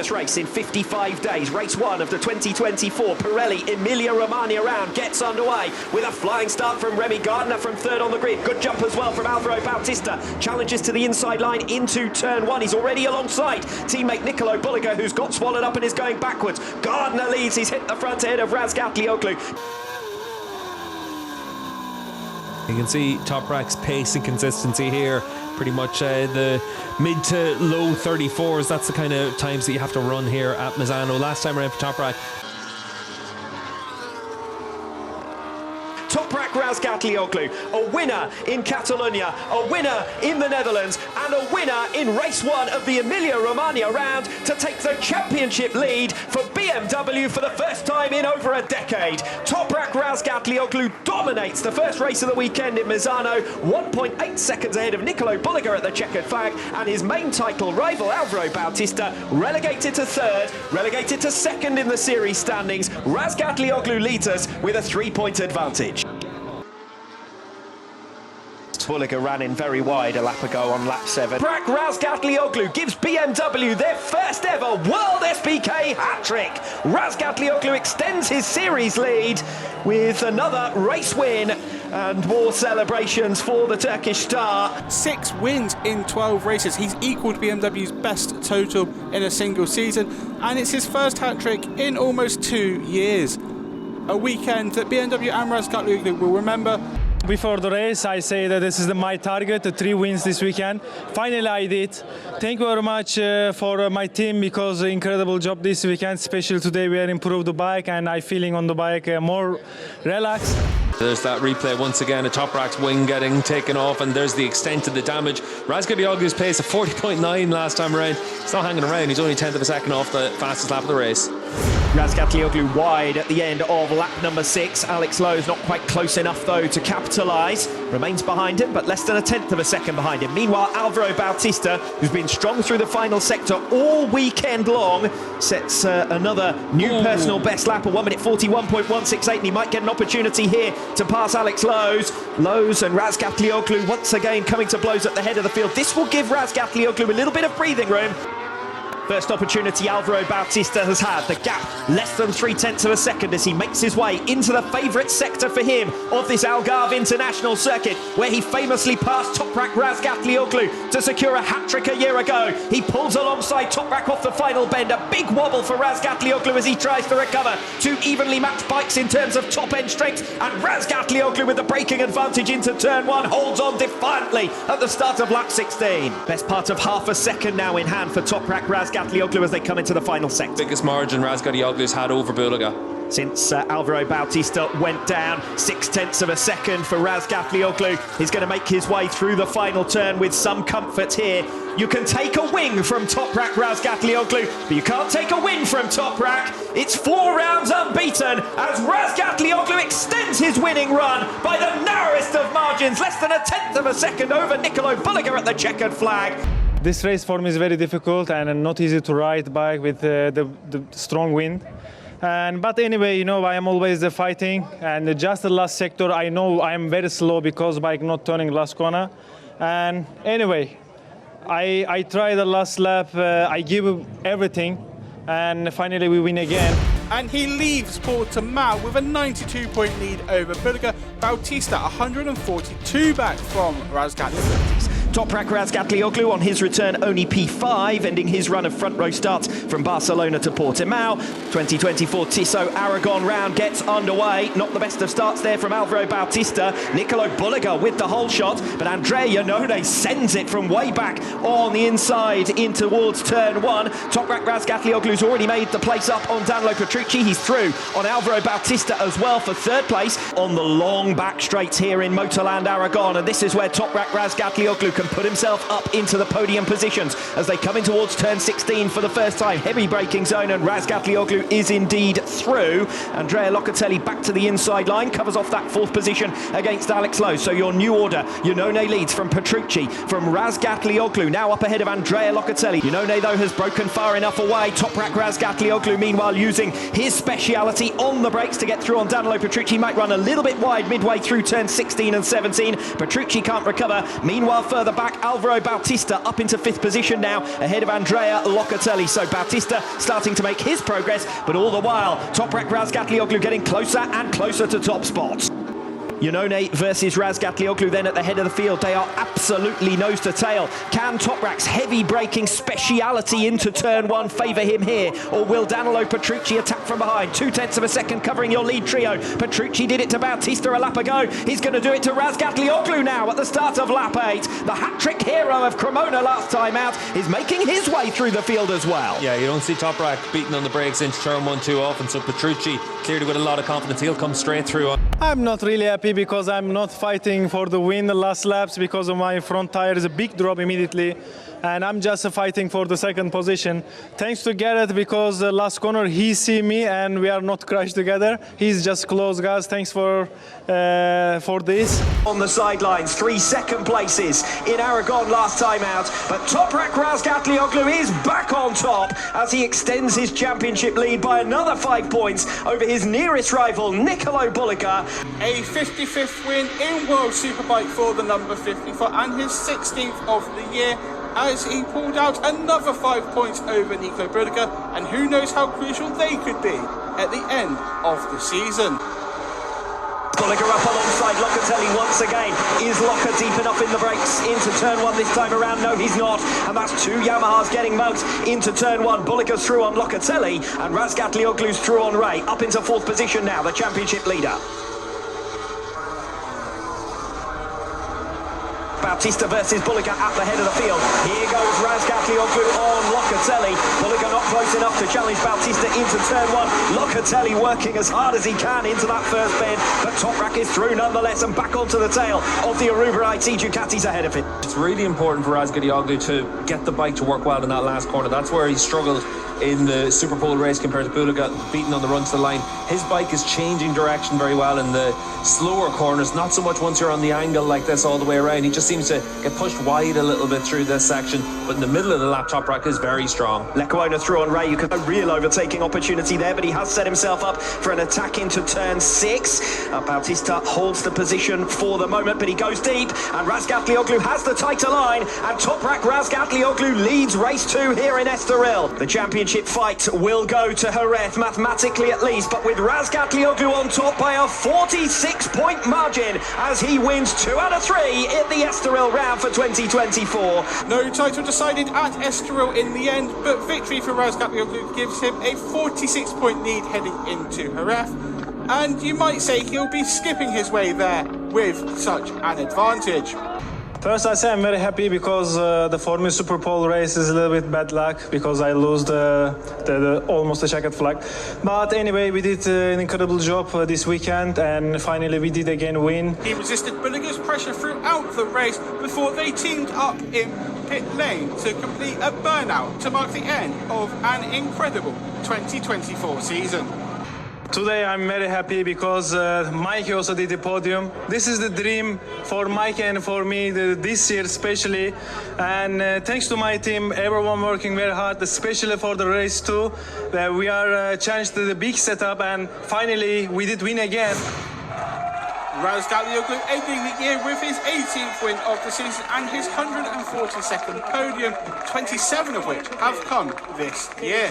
first race in 55 days. Race 1 of the 2024 Pirelli Emilia-Romagna round gets underway with a flying start from Remy Gardner from third on the grid. Good jump as well from Alvaro Bautista. Challenges to the inside line into turn 1. He's already alongside teammate Nicolo Bulliger, who's got swallowed up and is going backwards. Gardner leads. He's hit the front ahead of Razgatlioglu. You can see Toprak's pace and consistency here. Pretty much the mid to low 34s. That's the kind of times that you have to run here at Misano. Last time around for Toprak. Toprak Razgatlioglu, a winner in Catalonia, a winner in the Netherlands, and a winner in race 1 of the Emilia-Romagna round to take the championship lead for BMW for the first time in over a decade. Toprak Razgatlioglu dominates the first race of the weekend in Misano, 1.8 seconds ahead of Nicolo Bulliger at the checkered flag, and his main title rival Alvaro Bautista relegated to third, relegated to second in the series standings. Razgatlioglu leads us with a 3-point advantage. Bulliger ran in very wide a lap ago on lap 7. Toprak Razgatlioglu gives BMW their first ever World SBK hat-trick. Razgatlioglu extends his series lead with another race win and more celebrations for the Turkish star. 6 wins in 12 races. He's equalled BMW's best total in a single season, and it's his first hat-trick in almost 2 years. A weekend that BMW and Razgatlioglu will remember. Before the race, I say that this is my target, 3 wins this weekend. Finally, I did. Thank you very much for my team, because incredible job this weekend. Especially today, we are improved the bike, and I feeling on the bike more relaxed. There's that replay once again of Toprak's wing getting taken off, and there's the extent of the damage. Razgatlioglu's pace of 40.9 last time around. He's not hanging around. He's only 1/10 of a second off the fastest lap of the race. Razgatlioglu wide at the end of lap number 6. Alex Lowe's not quite close enough though to capitalise. Remains behind him, but less than 1/10 of a second behind him. Meanwhile, Alvaro Bautista, who's been strong through the final sector all weekend long, sets another new personal best lap of 1 minute 41.168, and he might get an opportunity here to pass Alex Lowe's. Lowe's and Razgatlioglu once again coming to blows at the head of the field. This will give Razgatlioglu a little bit of breathing room. First opportunity Alvaro Bautista has had. The gap less than 3/10 of a second as he makes his way into the favourite sector for him of this Algarve International Circuit, where he famously passed Toprak Razgatlioglu to secure a hat-trick a year ago. He pulls alongside Toprak off the final bend. A big wobble for Razgatlioglu as he tries to recover. 2 evenly matched bikes in terms of top-end strength, and Razgatlioglu with the braking advantage into turn 1 holds on defiantly at the start of lap 16. Best part of half a second now in hand for Toprak Razgatlioglu as they come into the final sector. Biggest margin Razgatlioglu's had over Bulliger since Alvaro Bautista went down. 0.6 of a second for Razgatlioglu. He's going to make his way through the final turn with some comfort here. You can take a wing from Toprak Razgatlioglu, but you can't take a win from Toprak. It's 4 rounds unbeaten as Razgatlioglu extends his winning run by the narrowest of margins, less than 1/10 of a second over Nicolo Bulliger at the checkered flag. This race for me is very difficult and not easy to ride bike with the strong wind. But anyway, you know, I am always fighting, and just the last sector, I know I am very slow because bike not turning last corner. And anyway, I try the last lap, I give everything, and finally we win again. And he leaves Portimao with a 92-point lead over Bulliger. Bautista 142 back from Razgatlioglu. Toprak Razgatlioglu on his return only P5, ending his run of front row starts from Barcelona to Portimao. 2024 Tissot Aragon Round gets underway. Not the best of starts there from Alvaro Bautista. Nicolo Bulliger with the whole shot, but Andrea Iannone sends it from way back on the inside in towards turn 1. Toprak Razgatlioglu's already made the place up on Danilo Petrucci. He's through on Alvaro Bautista as well for 3rd place on the long back straights here in Motul Aragon, and this is where Toprak Razgatlioglu can put himself up into the podium positions as they come in towards turn 16 for the first time. Heavy braking zone, and Razgatlioglu is indeed through. Andrea Locatelli back to the inside line, covers off that 4th position against Alex Lowe. So your new order, Iannone leads from Petrucci, from Razgatlioglu, now up ahead of Andrea Locatelli. Iannone though has broken far enough away. Toprak Razgatlioglu meanwhile using his speciality on the brakes to get through on Danilo Petrucci. Might run a little bit wide midway through turn 16 and 17. Petrucci can't recover. Meanwhile further the back. Alvaro Bautista up into 5th position now, ahead of Andrea Locatelli. So Bautista starting to make his progress, but all the while, Toprak Razgatlioglu getting closer and closer to top spots. Iannone versus Razgatlioglu then at the head of the field. They are absolutely nose to tail. Can Toprak's heavy braking speciality into turn 1 favour him here? Or will Danilo Petrucci attack from behind? 0.2 of a second covering your lead trio. Petrucci did it to Bautista a lap ago. He's going to do it to Razgatlioglu now at the start of lap 8. The hat-trick hero of Cremona last time out is making his way through the field as well. Yeah, you don't see Toprak beating on the brakes into turn 1 too often, so Petrucci clearly with a lot of confidence. He'll come straight through. I'm not really happy because I'm not fighting for the win the last laps because of my front tire is a big drop immediately, and I'm just fighting for the 2nd position. Thanks to Garrett because the last corner he see me and we are not crashed together. He's just close, guys. Thanks for this. On the sidelines, 3 second places in Aragon last time out, but Toprak Razgatlioglu is back on top as he extends his championship lead by another 5 points over his nearest rival, Nicolo Bullica. A 55th win in World Superbike for the number 54 and his 16th of the year, as he pulled out another 5 points over Nico Bullica, and who knows how crucial they could be at the end of the season. Bullica up alongside Locatelli once again. Is Locker deep enough in the brakes into turn 1 this time around? No, he's not. And that's 2 Yamahas getting mugged into turn 1. Bullica's through on Locatelli and Razgatlioglu's through on Ray. Up into 4th position now, the championship leader. Bautista versus Bullica at the head of the field. Here goes Razgatlioglu on Locatelli. Bullica not close enough to challenge Bautista into turn 1. Locatelli working as hard as he can into that first bend, but Toprak is through nonetheless and back onto the tail of the Aruba IT Ducatis ahead of him. It's really important for Razgatlioglu to get the bike to work well in that last corner. That's where he struggled in the Superpole race compared to Bullica, beating on the run to the line. His bike is changing direction very well in the slower corners, not so much once you're on the angle like this all the way around. He just seems to get pushed wide a little bit through this section, but in the middle of the lap, Toprak is very strong. Lecuona through on Ray. You could a real overtaking opportunity there, but he has set himself up for an attack into turn 6. Bautista holds the position for the moment, but he goes deep, and Razgatlioglu has the tighter line, and Toprak Razgatlioglu leads race 2 here in Estoril. The championship fight will go to Jerez, mathematically at least, but with Razgatlioglu on top by a 46-point margin as he wins 2 out of 3 in the Estoril round for 2024. No title decided at Estoril in the end, but victory for Razgatlioglu gives him a 46-point lead heading into Jerez, and you might say he'll be skipping his way there with such an advantage. First, I say I'm very happy because the FIM Superbike race is a little bit bad luck because I lose the almost a checkered flag. But anyway, we did an incredible job this weekend, and finally we did again win. He resisted Bullica's pressure throughout the race before they teamed up in pit lane to complete a burnout to mark the end of an incredible 2024 season. Today I'm very happy because Mikey also did the podium. This is the dream for Mikey and for me this year especially. And thanks to my team, everyone working very hard, especially for the race 2. We are changed to the big setup, and finally we did win again. Razgatlioglu ending the year with his 18th win of the season and his 142nd podium, 27 of which have come this year.